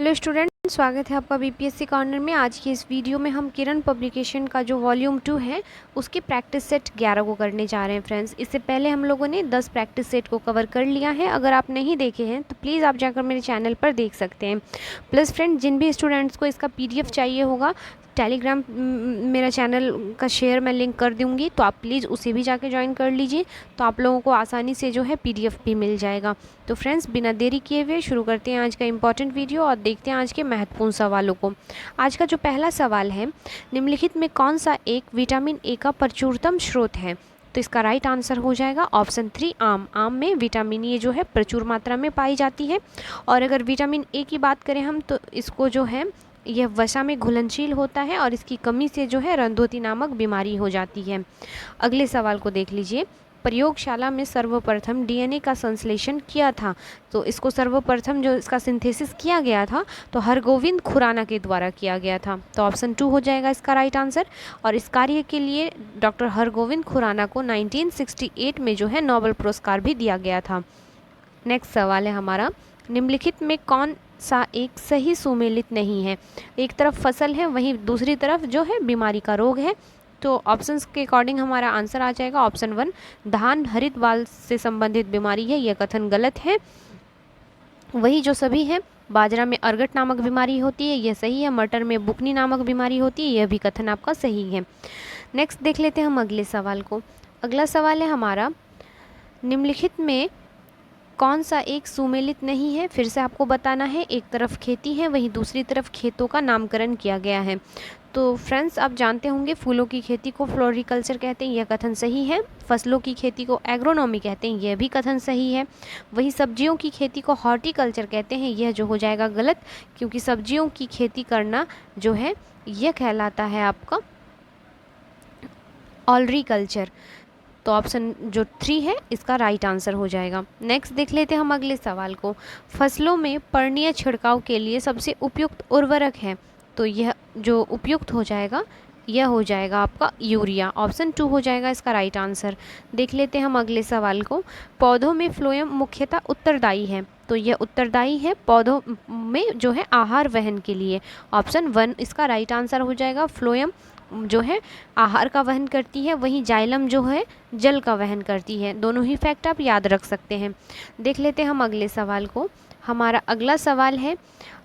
Hello student, स्वागत है आपका बीपीएससी कॉर्नर में। आज की इस वीडियो में हम किरण पब्लिकेशन का जो वॉल्यूम 2 है उसकी प्रैक्टिस सेट 11 को करने जा रहे हैं फ्रेंड्स। इससे पहले हम लोगों ने 10 प्रैक्टिस सेट को कवर कर लिया है। अगर आप नहीं देखे हैं तो प्लीज़ आप जाकर मेरे चैनल पर देख सकते हैं। प्लस फ्रेंड, जिन भी स्टूडेंट्स को इसका पीडीएफ चाहिए होगा, टेलीग्राम मेरा चैनल का शेयर मैं लिंक कर दूंगी, तो आप प्लीज़ उसे भी जाके ज्वाइन कर लीजिए, तो आप लोगों को आसानी से जो है पीडीएफ भी मिल जाएगा। तो फ्रेंड्स, बिना देरी किए हुए शुरू करते हैं आज का इम्पॉर्टेंट वीडियो और देखते हैं आज के महत्वपूर्ण सवालों को। आज का जो पहला सवाल है, निम्नलिखित में कौन सा एक विटामिन ए का प्रचुरतम स्रोत है? तो इसका राइट आंसर हो जाएगा ऑप्शन 3 आम। आम में विटामिन ए जो है प्रचुर मात्रा में पाई जाती है। और अगर विटामिन ए की बात करें हम, तो इसको जो है यह वसा में घुलनशील होता है और इसकी कमी से जो है रंधोती नामक बीमारी हो जाती है। अगले सवाल को देख लीजिए। प्रयोगशाला में सर्वप्रथम डीएनए का संश्लेषण किया था। तो इसको सर्वप्रथम जो इसका सिंथेसिस किया गया था तो हरगोविंद खुराना के द्वारा किया गया था। तो ऑप्शन 2 हो जाएगा इसका राइट आंसर। और इस कार्य के लिए डॉक्टर हरगोविंद खुराना को 1968 में जो है नोबेल पुरस्कार भी दिया गया था। नेक्स्ट सवाल है हमारा, निम्नलिखित में कौन सा एक सही सुमेलित नहीं है? एक तरफ फसल है, वहीं दूसरी तरफ जो है बीमारी का रोग है। तो ऑप्शंस के अकॉर्डिंग हमारा आंसर आ जाएगा ऑप्शन 1, धान हरित बाल से संबंधित बीमारी है। यह कथन गलत है। वही जो सभी है, बाजरा में अर्गट नामक बीमारी होती है, यह सही है। मटर में बुकनी नामक बीमारी होती है, यह भी कथन आपका सही है। नेक्स्ट देख लेते हैं हम अगले सवाल को। अगला सवाल है हमारा, निम्नलिखित में कौन सा एक सुमेलित नहीं है? फिर से आपको बताना है। एक तरफ खेती है, वहीं दूसरी तरफ खेतों का नामकरण किया गया है। तो फ्रेंड्स, आप जानते होंगे फूलों की खेती को फ्लोरिकल्चर कहते हैं, यह कथन सही है। फसलों की खेती को एग्रोनॉमी कहते हैं, यह भी कथन सही है। वहीं सब्जियों की खेती को हॉर्टिकल्चर कहते हैं, यह जो हो जाएगा गलत, क्योंकि सब्जियों की खेती करना जो है यह कहलाता है आपका ऑलरीकल्चर। तो ऑप्शन जो 3 है इसका राइट आंसर हो जाएगा। नेक्स्ट देख लेते हैं हम अगले सवाल को। फसलों में पर्णीय छिड़काव के लिए सबसे उपयुक्त उर्वरक है। तो यह जो उपयुक्त हो जाएगा यह हो जाएगा आपका यूरिया। ऑप्शन 2 हो जाएगा इसका राइट आंसर। देख लेते हैं हम अगले सवाल को। पौधों में फ्लोएम मुख्यतः उत्तरदायी है। तो यह उत्तरदायी है पौधों में जो है आहार वहन के लिए। ऑप्शन 1 इसका राइट आंसर हो जाएगा। फ्लोएम जो है आहार का वहन करती है, वहीं जाइलम जो है जल का वहन करती है। दोनों ही फैक्ट आप याद रख सकते हैं। देख लेते हैं हम अगले सवाल को। हमारा अगला सवाल है,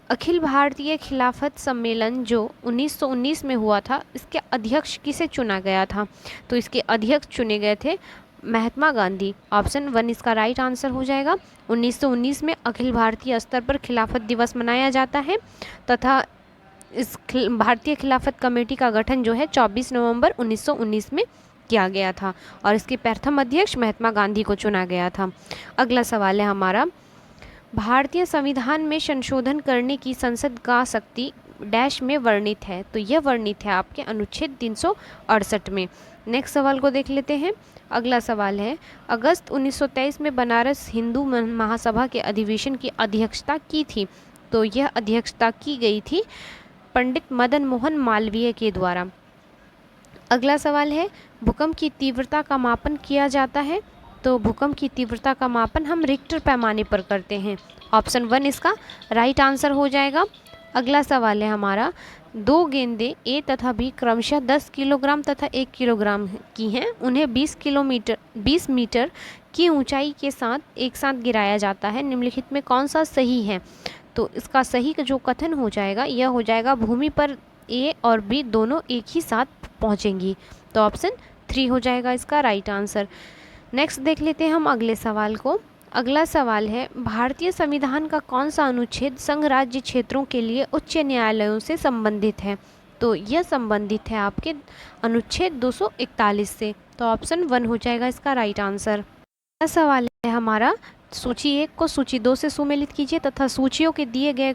अखिल भारतीय खिलाफत सम्मेलन जो 1919 में हुआ था, इसके अध्यक्ष किसे चुना गया था? तो इसके अध्यक्ष चुने गए थे महात्मा गांधी। ऑप्शन 1 इसका राइट आंसर हो जाएगा। 1919 में अखिल भारतीय स्तर पर खिलाफत दिवस मनाया जाता है तथा इस भारतीय खिलाफत कमेटी का गठन जो है 24 नवंबर 1919 में किया गया था और इसके प्रथम अध्यक्ष महात्मा गांधी को चुना गया था। अगला सवाल है हमारा, भारतीय संविधान में संशोधन करने की संसद का शक्ति डैश में वर्णित है। तो यह वर्णित है आपके अनुच्छेद 368 में। नेक्स्ट सवाल को देख लेते हैं। अगला सवाल है, अगस्त 1923 में बनारस हिंदू महासभा के अधिवेशन की अध्यक्षता की थी। तो यह अध्यक्षता की गई थी पंडित मदन मोहन मालवीय के द्वारा। अगला सवाल है, भूकंप की तीव्रता का मापन किया जाता है। तो भूकंप की तीव्रता का मापन हम रिक्टर पैमाने पर करते हैं। ऑप्शन 1 इसका राइट आंसर हो जाएगा। अगला सवाल है हमारा, 2 गेंदें ए तथा बी क्रमशः 10 किलोग्राम तथा 1 किलोग्राम की हैं। उन्हें 20 मीटर की ऊंचाई के साथ एक साथ गिराया जाता है। निम्नलिखित में कौन सा सही है? तो इसका सही जो कथन हो जाएगा यह हो जाएगा, भूमि पर ए और बी दोनों एक ही साथ पहुंचेंगी। तो ऑप्शन 3 हो जाएगा इसका राइट आंसर। नेक्स्ट देख लेते हैं हम अगले सवाल को। अगला सवाल है, भारतीय संविधान का कौन सा अनुच्छेद संघ राज्य क्षेत्रों के लिए उच्च न्यायालयों से संबंधित है? तो यह संबंधित है आपके अनुच्छेद 241 से। तो ऑप्शन 1 हो जाएगा इसका राइट आंसर। अगला सवाल है हमारा, सूची 1 को सूची 2 से सुमेलित कीजिए तथा सूचियों के दिए गए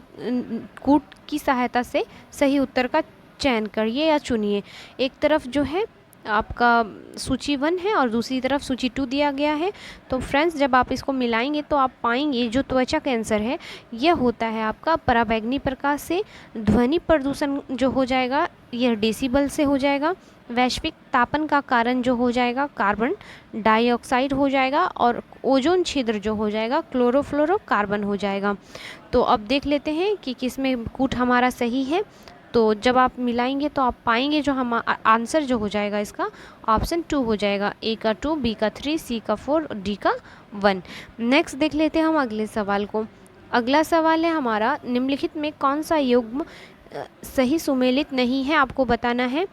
कूट की सहायता से सही उत्तर का चयन करिए या चुनिए। एक तरफ जो है आपका सूची 1 है और दूसरी तरफ सूची 2 दिया गया है। तो फ्रेंड्स, जब आप इसको मिलाएंगे तो आप पाएंगे जो त्वचा कैंसर है यह होता है आपका पराबैंगनी प्रकाश से। ध्वनि प्रदूषण जो हो जाएगा यह डेसिबल से हो जाएगा। वैश्विक तापन का कारण जो हो जाएगा कार्बन डाइऑक्साइड हो जाएगा, और ओजोन छिद्र जो हो जाएगा क्लोरोफ्लोरोकार्बन हो जाएगा। तो अब देख लेते हैं कि किस में कूट हमारा सही है। तो जब आप मिलाएंगे तो आप पाएंगे जो हम आंसर जो हो जाएगा इसका ऑप्शन 2 हो जाएगा। ए का 2, बी का 3, सी का 4, डी का 1। नेक्स्ट देख लेते हैं हम अगले सवाल को। अगला सवाल है हमारा, निम्नलिखित में कौन सा युग्म सही सुमेलित नहीं है, आपको बताना है।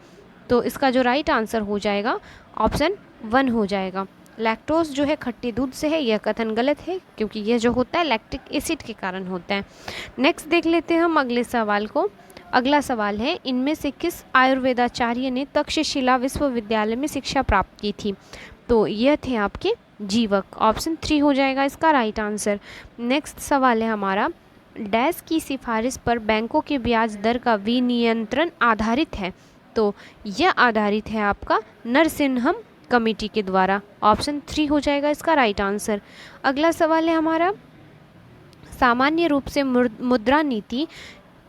तो इसका जो राइट आंसर हो जाएगा ऑप्शन 1 हो जाएगा। लैक्टोज जो है खट्टे दूध से है, यह कथन गलत है क्योंकि यह जो होता है लैक्टिक एसिड के कारण होता है। नेक्स्ट देख लेते हैं हम अगले सवाल को। अगला सवाल है, इनमें से किस आयुर्वेदाचार्य ने तक्षशिला विश्वविद्यालय में शिक्षा प्राप्त की थी। तो यह थे आपके जीवक। ऑप्शन 3 हो जाएगा इसका राइट आंसर। नेक्स्ट सवाल है हमारा, डैश की सिफारिश पर बैंकों के ब्याज दर का विनियंत्रण आधारित है। तो यह आधारित है आपका नरसिम्हम कमेटी के द्वारा। ऑप्शन 3 हो जाएगा इसका राइट आंसर। अगला सवाल है हमारा, सामान्य रूप से मुद्रा नीति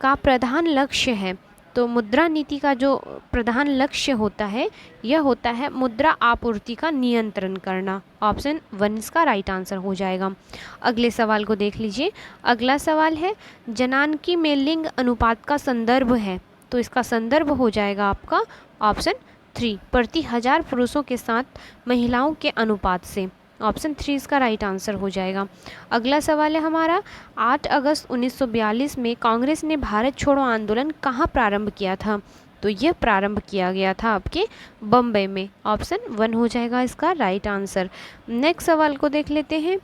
का प्रधान लक्ष्य है। तो मुद्रा नीति का जो प्रधान लक्ष्य होता है यह होता है मुद्रा आपूर्ति का नियंत्रण करना। ऑप्शन 1 इसका राइट आंसर हो जाएगा। अगले सवाल को देख लीजिए। अगला सवाल है, जनानकी में लिंग अनुपात का संदर्भ है। तो इसका संदर्भ हो जाएगा आपका ऑप्शन 3, प्रति 1000 पुरुषों के साथ महिलाओं के अनुपात से। ऑप्शन 3 इसका राइट आंसर हो जाएगा। अगला सवाल है हमारा, 8 अगस्त 1942 में कांग्रेस ने भारत छोड़ो आंदोलन कहाँ प्रारंभ किया था। तो यह प्रारंभ किया गया था आपके बम्बई में। ऑप्शन 1 हो जाएगा इसका राइट आंसर। नेक्स्ट सवाल को देख लेते हैं।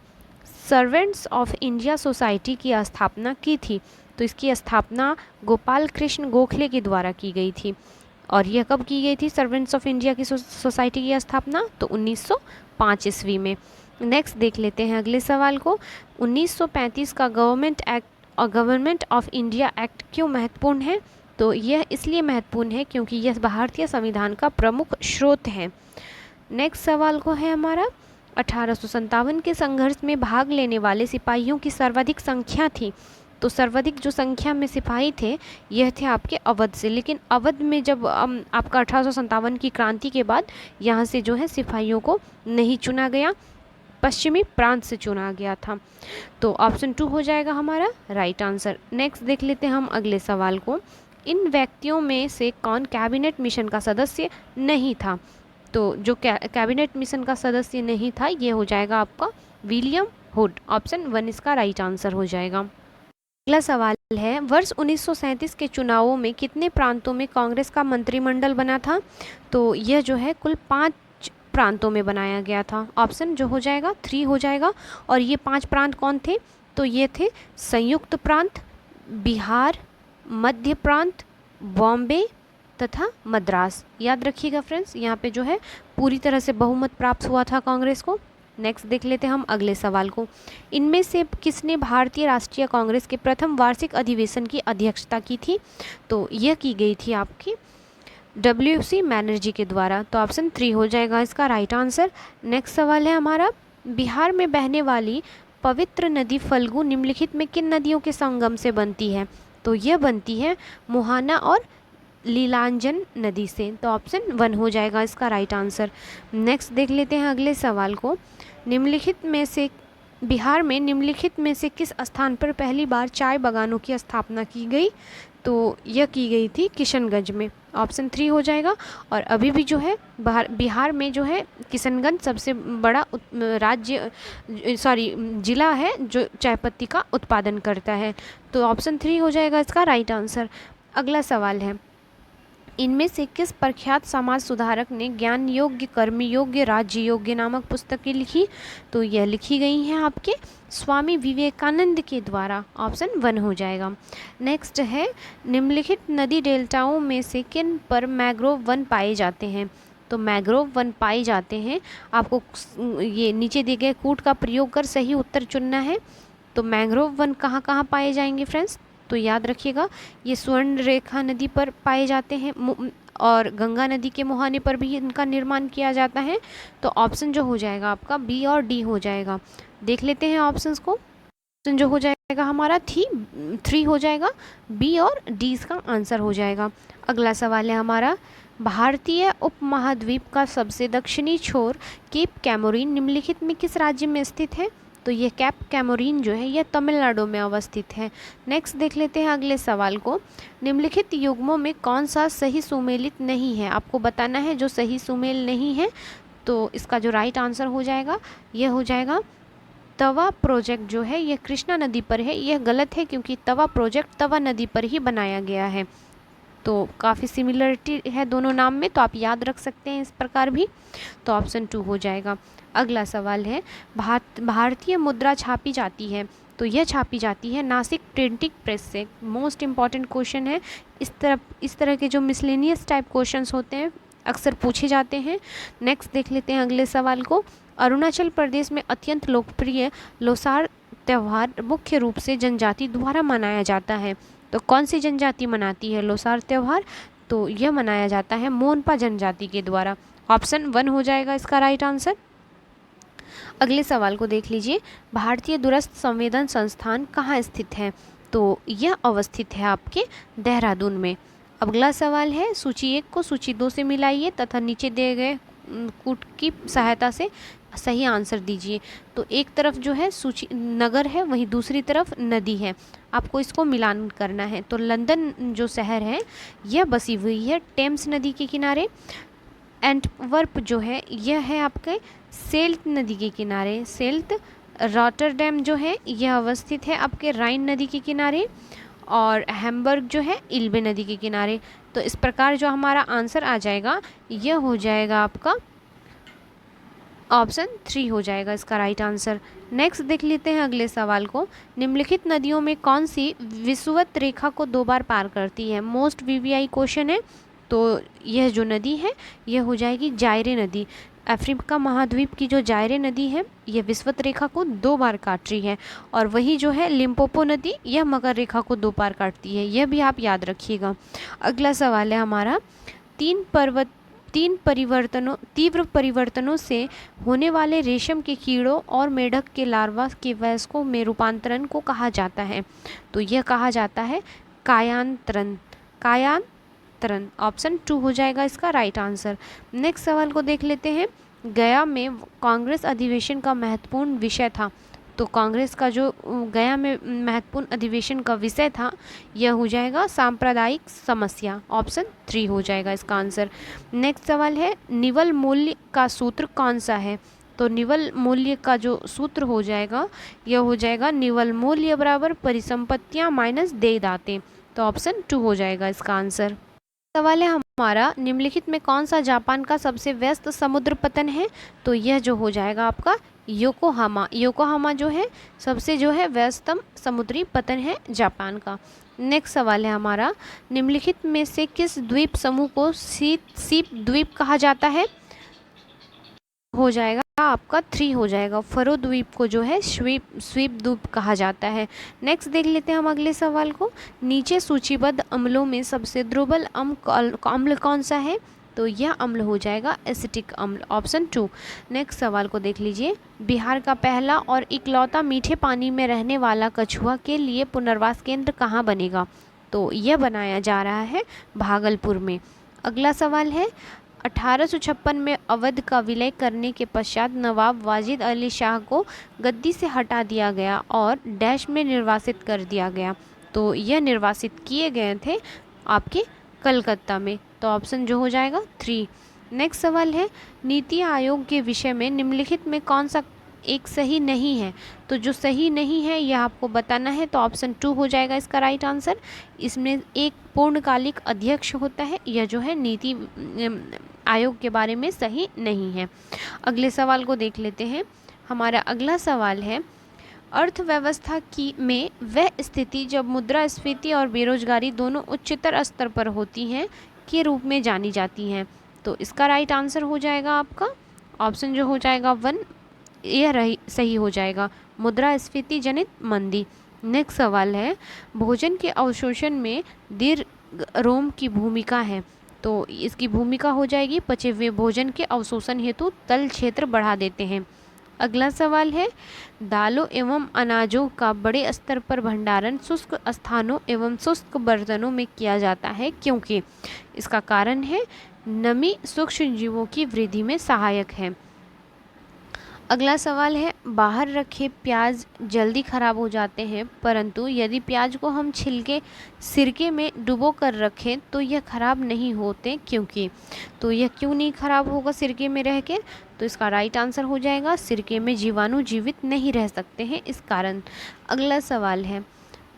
सर्वेंट्स ऑफ इंडिया सोसाइटी की स्थापना की थी। तो इसकी स्थापना गोपाल कृष्ण गोखले के द्वारा की गई थी। और यह कब की गई थी सर्वेंट्स ऑफ इंडिया की सोसाइटी की स्थापना? तो 1905 ईस्वी में। नेक्स्ट देख लेते हैं अगले सवाल को। 1935 का गवर्नमेंट ऑफ इंडिया एक्ट क्यों महत्वपूर्ण है? तो यह इसलिए महत्वपूर्ण है क्योंकि यह भारतीय संविधान का प्रमुख स्रोत है। नेक्स्ट सवाल को है हमारा, 1857 के संघर्ष में भाग लेने वाले सिपाहियों की सर्वाधिक संख्या थी। तो सर्वाधिक जो संख्या में सिपाही थे यह थे आपके अवध से। लेकिन अवध में जब आपका 1857 की क्रांति के बाद यहाँ से जो है सिपाहियों को नहीं चुना गया, पश्चिमी प्रांत से चुना गया था। तो ऑप्शन 2 हो जाएगा हमारा राइट आंसर। नेक्स्ट देख लेते हैं हम अगले सवाल को। इन व्यक्तियों में से कौन कैबिनेट मिशन का सदस्य नहीं था? तो जो कैबिनेट मिशन का सदस्य नहीं था ये हो जाएगा आपका विलियम हुड। ऑप्शन 1 इसका राइट आंसर हो जाएगा। अगला सवाल है, वर्ष 1937 के चुनावों में कितने प्रांतों में कांग्रेस का मंत्रिमंडल बना था? तो यह जो है कुल 5 प्रांतों में बनाया गया था। ऑप्शन जो हो जाएगा 3 हो जाएगा। और ये 5 प्रांत कौन थे? तो ये थे संयुक्त प्रांत, बिहार, मध्य प्रांत, बॉम्बे तथा मद्रास। याद रखिएगा फ्रेंड्स, यहाँ पे जो है पूरी तरह से बहुमत प्राप्त हुआ था कांग्रेस को। नेक्स्ट देख लेते हैं हम अगले सवाल को। इनमें से किसने भारतीय राष्ट्रीय कांग्रेस के प्रथम वार्षिक अधिवेशन की अध्यक्षता की थी? तो यह की गई थी आपकी WC बैनर्जी के द्वारा। तो ऑप्शन 3 हो जाएगा इसका राइट आंसर। नेक्स्ट सवाल है हमारा, बिहार में बहने वाली पवित्र नदी फल्गु निम्नलिखित में किन नदियों के संगम से बनती है? तो यह बनती है मोहाना और लीलांजन नदी से। तो ऑप्शन 1 हो जाएगा इसका राइट आंसर। नेक्स्ट देख लेते हैं अगले सवाल को। निम्नलिखित में से बिहार में निम्नलिखित में से किस स्थान पर पहली बार चाय बागानों की स्थापना की गई? तो यह की गई थी किशनगंज में। ऑप्शन 3 हो जाएगा। और अभी भी जो है बिहार में जो है किशनगंज सबसे बड़ा जिला है जो चाय पत्ती का उत्पादन करता है। तो ऑप्शन 3 हो जाएगा इसका राइट आंसर। अगला सवाल है, इनमें से किस प्रख्यात समाज सुधारक ने ज्ञान योग्य, कर्म योग्य, राज्य योग्य नामक पुस्तकें लिखी? तो यह लिखी गई हैं आपके स्वामी विवेकानंद के द्वारा। ऑप्शन 1 हो जाएगा। नेक्स्ट है, निम्नलिखित नदी डेल्टाओं में से किन पर मैंग्रोव वन पाए जाते हैं? तो मैंग्रोव वन पाए जाते हैं, आपको ये नीचे दिए गए कूट का प्रयोग कर सही उत्तर चुनना है। तो मैंग्रोव वन कहाँ कहाँ पाए जाएंगे फ्रेंड्स? तो याद रखिएगा, ये स्वर्ण रेखा नदी पर पाए जाते हैं और गंगा नदी के मुहाने पर भी इनका निर्माण किया जाता है। तो ऑप्शन जो हो जाएगा आपका बी और डी हो जाएगा। देख लेते हैं ऑप्शंस को। ऑप्शन जो हो जाएगा हमारा 3 हो जाएगा, बी और डी इसका आंसर हो जाएगा। अगला सवाल है हमारा, भारतीय उपमहाद्वीप का सबसे दक्षिणी छोर केप कैमोरीन निम्नलिखित में किस राज्य में स्थित है? तो ये कैप कैमोरीन जो है यह तमिलनाडु में अवस्थित है। नेक्स्ट देख लेते हैं अगले सवाल को। निम्नलिखित युग्मों में कौन सा सही सुमेलित नहीं है? आपको बताना है जो सही सुमेल नहीं है। तो इसका जो राइट आंसर हो जाएगा यह हो जाएगा तवा प्रोजेक्ट जो है यह कृष्णा नदी पर है। यह गलत है क्योंकि तवा प्रोजेक्ट तवा नदी पर ही बनाया गया है। तो काफ़ी सिमिलरिटी है दोनों नाम में, तो आप याद रख सकते हैं इस प्रकार भी। तो ऑप्शन 2 हो जाएगा। अगला सवाल है भारतीय मुद्रा छापी जाती है, तो यह छापी जाती है नासिक प्रिंटिंग प्रेस से। मोस्ट इम्पॉर्टेंट क्वेश्चन है। इस तरह के जो मिसलेनियस टाइप क्वेश्चंस होते हैं अक्सर पूछे जाते हैं। नेक्स्ट देख लेते हैं अगले सवाल को। अरुणाचल प्रदेश में अत्यंत लोकप्रिय लोसार त्यौहार मुख्य रूप से जनजाति द्वारा मनाया जाता है। तो कौन सी जनजाति मनाती है लोसार त्यौहार? तो यह मनाया जाता है मोनपा जनजाति के द्वारा। ऑप्शन 1 हो जाएगा इसका राइट आंसर। अगले सवाल को देख लीजिए। भारतीय दूरस्थ संवेदन संस्थान कहाँ स्थित है? तो यह अवस्थित है आपके देहरादून में। अगला सवाल है सूची 1 को सूची 2 से मिलाइए तथा नीचे दिए गए कूट की सहायता से सही आंसर दीजिए। तो एक तरफ जो है सूची नगर है, वहीं दूसरी तरफ नदी है। आपको इसको मिलान करना है। तो लंदन जो शहर है यह बसी हुई है टेम्स नदी के किनारे। एंटवर्प जो है यह है आपके सेल्ट नदी के किनारे। सेल्ट रॉटरडैम जो है यह अवस्थित है आपके राइन नदी के किनारे। और हैम्बर्ग जो है इल्बे नदी के किनारे। तो इस प्रकार जो हमारा आंसर आ जाएगा यह हो जाएगा आपका ऑप्शन 3 हो जाएगा इसका राइट आंसर। नेक्स्ट देख लेते हैं अगले सवाल को। निम्नलिखित नदियों में कौन सी विषुवत रेखा को 2 बार पार करती है? मोस्ट वीवीआई क्वेश्चन है। तो यह जो नदी है यह हो जाएगी जायरे नदी। अफ्रीका महाद्वीप की जो जायरे नदी है यह विषुवत रेखा को 2 बार काट रही है। और वही जो है लिम्पोपो नदी यह मकर रेखा को 2 बार काटती है। यह भी आप याद रखिएगा। अगला सवाल है हमारा तीव्र परिवर्तनों से होने वाले रेशम के कीड़ों और मेढक के लार्वा के वयस्कों में रूपांतरण को कहा जाता है? तो यह कहा जाता है कायांतरण। ऑप्शन 2 हो जाएगा इसका राइट आंसर। नेक्स्ट सवाल को देख लेते हैं। गया में कांग्रेस अधिवेशन का महत्वपूर्ण विषय था। तो कांग्रेस का जो गया में महत्वपूर्ण अधिवेशन का विषय था यह हो जाएगा सांप्रदायिक समस्या। ऑप्शन 3 हो जाएगा इसका आंसर। नेक्स्ट सवाल है निवल मूल्य का सूत्र कौन सा है? तो निवल मूल्य का जो सूत्र हो जाएगा यह हो जाएगा निवल मूल्य बराबर परिसंपत्तियां माइनस देय दाते। तो ऑप्शन 2 हो जाएगा इसका आंसर। सवाल है हमारा निम्नलिखित में कौन सा जापान का सबसे व्यस्त समुद्र पतन है? तो यह जो हो जाएगा आपका योकोहामा जो है सबसे जो है व्यस्तम समुद्री पतन है जापान का। नेक्स्ट सवाल है हमारा निम्नलिखित में से किस द्वीप समूह को सीप द्वीप कहा जाता है? हो जाएगा आपका 3 हो जाएगा। फरो द्वीप को जो है स्वीप द्वीप कहा जाता है। नेक्स्ट देख लेते हैं हम अगले सवाल को। नीचे सूचीबद्ध अम्लों में सबसे दुर्बल अम्ल कौन सा है? तो यह अम्ल हो जाएगा एसिटिक अम्ल। ऑप्शन 2। नेक्स्ट सवाल को देख लीजिए। बिहार का पहला और इकलौता मीठे पानी में रहने वाला कछुआ के लिए पुनर्वास केंद्र कहाँ बनेगा? तो यह बनाया जा रहा है भागलपुर में। अगला सवाल है 1856 में अवध का विलय करने के पश्चात नवाब वाजिद अली शाह को गद्दी से हटा दिया गया और डैश में निर्वासित कर दिया गया। तो यह निर्वासित किए गए थे आपके कलकत्ता में। तो ऑप्शन जो हो जाएगा 3। नेक्स्ट सवाल है नीति आयोग के विषय में निम्नलिखित में कौन सा एक सही नहीं है? तो जो सही नहीं है यह आपको बताना है। तो ऑप्शन 2 हो जाएगा इसका राइट आंसर। इसमें एक पूर्णकालिक अध्यक्ष होता है, यह जो है नीति आयोग के बारे में सही नहीं है। अगले सवाल को देख लेते हैं। हमारा अगला सवाल है अर्थव्यवस्था की में वह स्थिति जब मुद्रास्फीति और बेरोजगारी दोनों उच्चतर स्तर पर होती हैं के रूप में जानी जाती हैं। तो इसका राइट आंसर हो जाएगा आपका ऑप्शन जो हो जाएगा 1, यह सही हो जाएगा मुद्रास्फीति जनित मंदी। नेक्स्ट सवाल है भोजन के अवशोषण में दीर्घ रोम की भूमिका है। तो इसकी भूमिका हो जाएगी पचे हुए भोजन के अवशोषण हेतु तल क्षेत्र बढ़ा देते हैं। अगला सवाल है, दालों एवं अनाजों का बड़े स्तर पर भंडारण शुष्क स्थानों एवं शुष्क बर्तनों में किया जाता है क्योंकि इसका कारण है नमी सूक्ष्म जीवों की वृद्धि में सहायक है। अगला सवाल है, बाहर रखे प्याज जल्दी खराब हो जाते हैं परंतु यदि प्याज को हम छिलके सिरके में डुबो कर रखें तो यह खराब नहीं होते क्योंकि, तो यह क्यों नहीं खराब होगा सिरके में रह के, तो इसका राइट आंसर हो जाएगा सिरके में जीवाणु जीवित नहीं रह सकते हैं इस कारण। अगला सवाल है,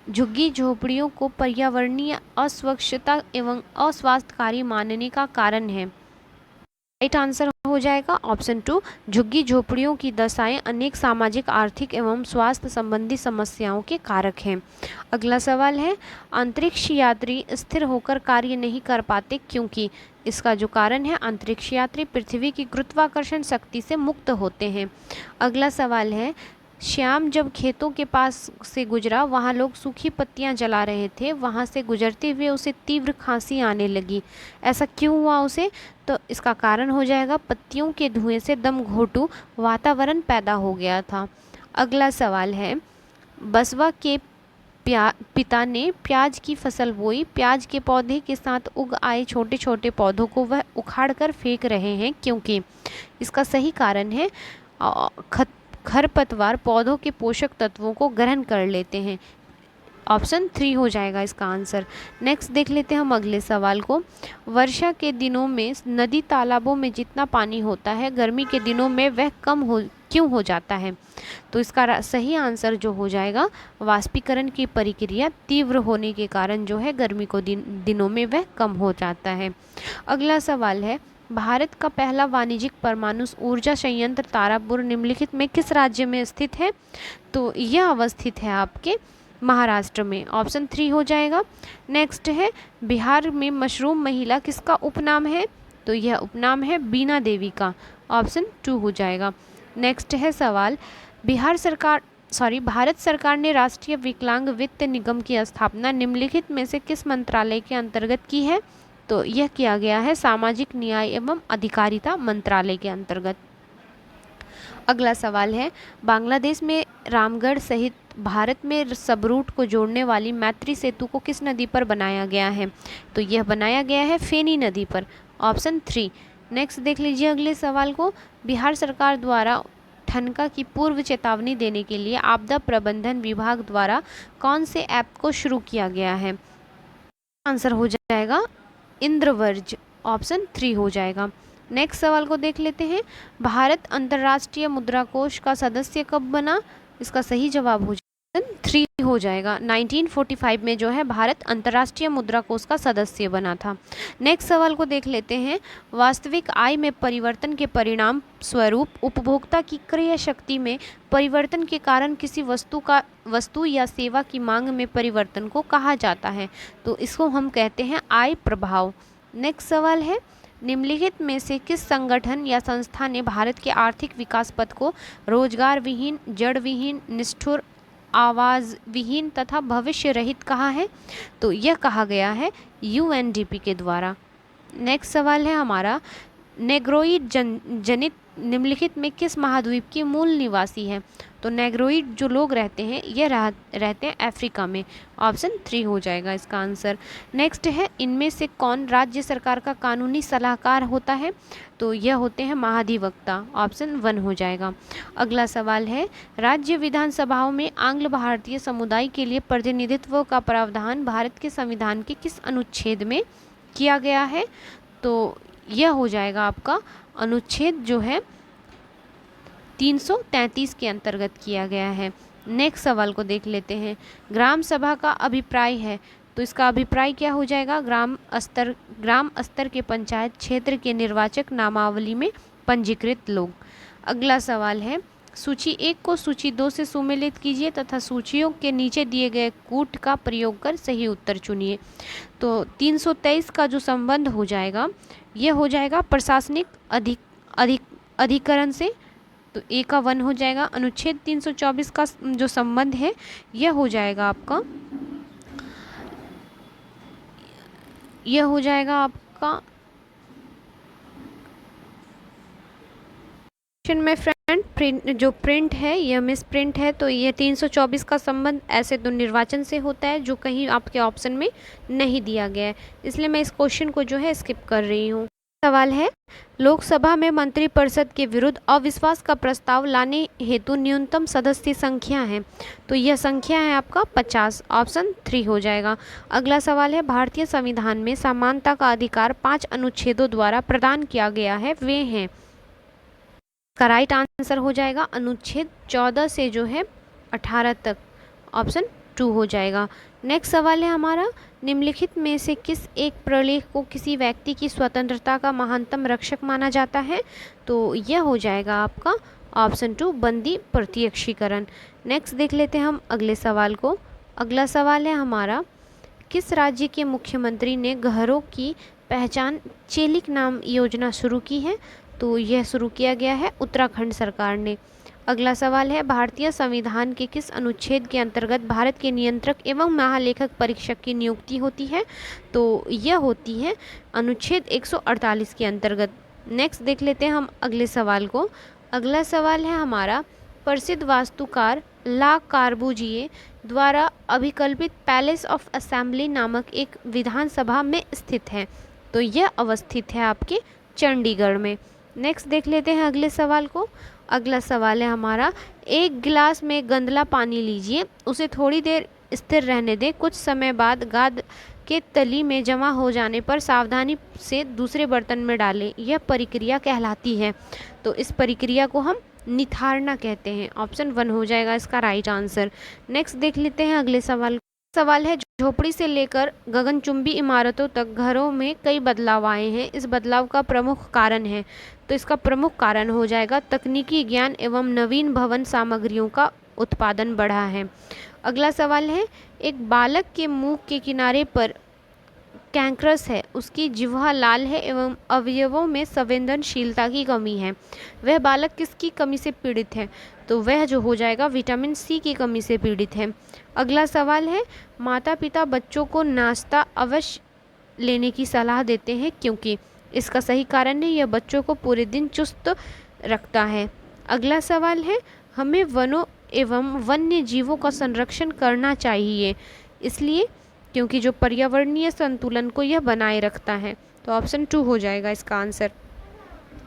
झुग्गी झोपड़ियों को पर्यावरणीय अस्वच्छता एवं अस्वास्थ्यकारी मानने का कारण है। राइट आंसर हो जाएगा ऑप्शन 2, झुग्गी झोपड़ियों की दशाएं अनेक सामाजिक आर्थिक एवं स्वास्थ्य संबंधी समस्याओं के कारक हैं। अगला सवाल है, अंतरिक्ष यात्री स्थिर होकर कार्य नहीं कर पाते क्योंकि, इसका जो कारण है अंतरिक्ष यात्री पृथ्वी की गुरुत्वाकर्षण शक्ति से मुक्त होते हैं। अगला सवाल है, श्याम जब खेतों के पास से गुजरा वहाँ लोग सूखी पत्तियाँ जला रहे थे, वहाँ से गुजरते हुए उसे तीव्र खांसी आने लगी, ऐसा क्यों हुआ उसे, तो इसका कारण हो जाएगा पत्तियों के धुएं से दम घोटू वातावरण पैदा हो गया था। अगला सवाल है, बसवा के पिता ने प्याज की फसल बोई, प्याज के पौधे के साथ उग आए छोटे छोटे पौधों को वह उखाड़ कर फेंक रहे हैं क्योंकि, इसका सही कारण है खरपतवार पौधों के पोषक तत्वों को ग्रहण कर लेते हैं। ऑप्शन 3 हो जाएगा इसका आंसर। नेक्स्ट देख लेते हैं हम अगले सवाल को, वर्षा के दिनों में नदी तालाबों में जितना पानी होता है गर्मी के दिनों में वह क्यों हो जाता है, तो इसका सही आंसर जो हो जाएगा वाष्पीकरण की प्रक्रिया तीव्र होने के कारण जो है गर्मी को दिनों में वह कम हो जाता है। अगला सवाल है, भारत का पहला वाणिज्यिक परमाणु ऊर्जा संयंत्र तारापुर निम्नलिखित में किस राज्य में स्थित है, तो यह अवस्थित है आपके महाराष्ट्र में। ऑप्शन 3 हो जाएगा। नेक्स्ट है, बिहार में मशरूम महिला किसका उपनाम है, तो यह उपनाम है बीना देवी का। ऑप्शन 2 हो जाएगा। नेक्स्ट है सवाल, भारत सरकार ने राष्ट्रीय विकलांग वित्त निगम की स्थापना निम्नलिखित में से किस मंत्रालय के अंतर्गत की है, तो यह किया गया है सामाजिक न्याय एवं अधिकारिता मंत्रालय के अंतर्गत। अगला सवाल है, बांग्लादेश में रामगढ़ सहित भारत में सबरूट को जोड़ने वाली मैत्री सेतु को किस नदी पर बनाया गया है, तो यह बनाया गया है फेनी नदी पर। ऑप्शन 3। नेक्स्ट देख लीजिए अगले सवाल को, बिहार सरकार द्वारा ठनका की पूर्व चेतावनी देने के लिए आपदा प्रबंधन विभाग द्वारा कौन से ऐप को शुरू किया गया है, आंसर हो जाएगा इंद्रवर्ज। ऑप्शन 3 हो जाएगा। नेक्स्ट सवाल को देख लेते हैं, भारत अंतर्राष्ट्रीय मुद्रा कोष का सदस्य कब बना, इसका सही जवाब हो जाएगा 3 हो जाएगा। 1945 में जो है भारत अंतर्राष्ट्रीय मुद्रा कोष का सदस्य बना था। नेक्स्ट सवाल को देख लेते हैं, वास्तविक आय में परिवर्तन के परिणाम स्वरूप उपभोक्ता की क्रय शक्ति में परिवर्तन के कारण किसी वस्तु या सेवा की मांग में परिवर्तन को कहा जाता है, तो इसको हम कहते हैं आय प्रभाव। नेक्स्ट सवाल है, निम्नलिखित में से किस संगठन या संस्था ने भारत के आर्थिक विकास पथ को रोजगार विहीन, जड़ विहीन, निष्ठुर, आवाज विहीन तथा भविष्य रहित कहा है, तो यह कहा गया है UNDP के द्वारा। नेक्स्ट सवाल है हमारा, नेग्रोइड जनित निम्नलिखित में किस महाद्वीप के मूल निवासी है, तो नेग्रोइड जो लोग रहते हैं ये रहते हैं अफ्रीका में। ऑप्शन 3 हो जाएगा इसका आंसर। नेक्स्ट है, इनमें से कौन राज्य सरकार का कानूनी सलाहकार होता है, तो यह होते हैं महाधिवक्ता। ऑप्शन 1 हो जाएगा। अगला सवाल है, राज्य विधानसभाओं में आंग्ल भारतीय समुदाय के लिए प्रतिनिधित्व का प्रावधान भारत के संविधान के किस अनुच्छेद में किया गया है, तो यह हो जाएगा आपका अनुच्छेद जो है 333 के अंतर्गत किया गया है। नेक्स्ट सवाल को देख लेते हैं, ग्राम सभा का अभिप्राय है, तो इसका अभिप्राय क्या हो जाएगा, ग्राम स्तर के पंचायत क्षेत्र के निर्वाचक नामावली में पंजीकृत लोग। अगला सवाल है, सूची 1 को सूची 2 से सुमेलित कीजिए तथा सूचियों के नीचे दिए गए कूट का प्रयोग कर सही उत्तर चुनिए। तो 323 का जो संबंध हो जाएगा यह हो जाएगा प्रशासनिक अधिकरण से, तो ए का 1 हो जाएगा। अनुच्छेद 324 का जो संबंध है यह हो जाएगा आपका में फ्रेंड फ्रेंड जो प्रिंट है यह मिस प्रिंट है, तो ये 324 का संबंध ऐसे तो निर्वाचन से होता है, जो कहीं आपके ऑप्शन में नहीं दिया गया है, इसलिए मैं इस क्वेश्चन को जो है स्किप कर रही हूँ। सवाल है, लोकसभा में मंत्रिपरिषद के विरुद्ध अविश्वास का प्रस्ताव लाने हेतु न्यूनतम सदस्य संख्या है, तो यह संख्या है आपका 50, ऑप्शन 3 हो जाएगा। अगला सवाल है, भारतीय संविधान में समानता का अधिकार 5 अनुच्छेदों द्वारा प्रदान किया गया है, वे हैं, का राइट आंसर हो जाएगा अनुच्छेद 14 से जो है 18 तक, ऑप्शन 2 हो जाएगा। नेक्स्ट सवाल है हमारा, निम्नलिखित में से किस एक प्रलेख को किसी व्यक्ति की स्वतंत्रता का महानतम रक्षक माना जाता है, तो यह हो जाएगा आपका ऑप्शन 2 बंदी प्रत्यक्षीकरण। नेक्स्ट देख लेते हैं हम अगले सवाल को। अगला सवाल है हमारा, किस राज्य के मुख्यमंत्री ने घरों की पहचान चेलिक नाम योजना शुरू की है, तो यह शुरू किया गया है उत्तराखंड सरकार ने। अगला सवाल है, भारतीय संविधान के किस अनुच्छेद के अंतर्गत भारत के नियंत्रक एवं महालेखक परीक्षक की नियुक्ति होती है, तो यह होती है अनुच्छेद 148 के अंतर्गत। नेक्स्ट देख लेते हैं हम अगले सवाल को। अगला सवाल है हमारा, प्रसिद्ध वास्तुकार ला कार्बूजिए द्वारा अभिकल्पित पैलेस ऑफ असेंबली नामक एक विधानसभा में स्थित है, तो यह अवस्थित है आपके चंडीगढ़ में। नेक्स्ट देख लेते हैं अगले सवाल को। अगला सवाल है हमारा, एक गिलास में गंदला पानी लीजिए, उसे थोड़ी देर स्थिर रहने दें, कुछ समय बाद गाद के तली में जमा हो जाने पर सावधानी से दूसरे बर्तन में डालें, यह प्रक्रिया कहलाती है, तो इस प्रक्रिया को हम निथारना कहते हैं, ऑप्शन 1 हो जाएगा इसका राइट आंसर। नेक्स्ट देख लेते हैं अगले सवाल। सवाल है, झोपड़ी से लेकर गगनचुंबी इमारतों तक घरों में कई बदलाव आए हैं, इस बदलाव का प्रमुख कारण है, तो इसका प्रमुख कारण हो जाएगा तकनीकी ज्ञान एवं नवीन भवन सामग्रियों का उत्पादन बढ़ा है। अगला सवाल है, एक बालक के मुंह के किनारे पर कैंक्रस है, उसकी जिह्वा लाल है एवं अवयवों में संवेदनशीलता की कमी है, वह बालक किसकी कमी से पीड़ित है, तो वह जो हो जाएगा विटामिन सी की कमी से पीड़ित है। अगला सवाल है, माता पिता बच्चों को नाश्ता अवश्य लेने की सलाह देते हैं क्योंकि, इसका सही कारण है यह बच्चों को पूरे दिन चुस्त रखता है। अगला सवाल है, हमें वनों एवं वन्य जीवों का संरक्षण करना चाहिए, इसलिए क्योंकि जो पर्यावरणीय संतुलन को यह बनाए रखता है, तो ऑप्शन 2 हो जाएगा इसका आंसर।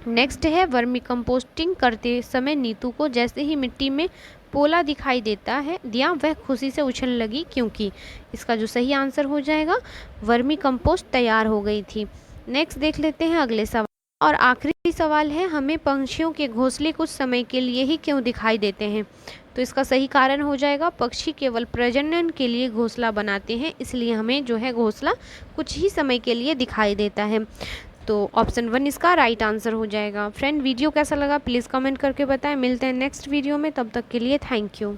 नेक्स्ट है, वर्मी कंपोस्टिंग करते समय नीतू को जैसे ही मिट्टी में पोला दिखाई दिया वह खुशी से उछलने लगी क्योंकि, इसका जो सही आंसर हो जाएगा वर्मी कंपोस्ट तैयार हो गई थी। नेक्स्ट देख लेते हैं अगले सवाल। और आखिरी सवाल है, हमें पंछियों के घोंसले कुछ समय के लिए ही क्यों दिखाई देते हैं, तो इसका सही कारण हो जाएगा पक्षी केवल प्रजनन के लिए घोंसला बनाते हैं, इसलिए हमें जो है घोंसला कुछ ही समय के लिए दिखाई देता है, तो ऑप्शन 1 इसका राइट आंसर हो जाएगा। फ्रेंड, वीडियो कैसा लगा प्लीज़ कमेंट करके बताएं। मिलते हैं नेक्स्ट वीडियो में, तब तक के लिए थैंक यू।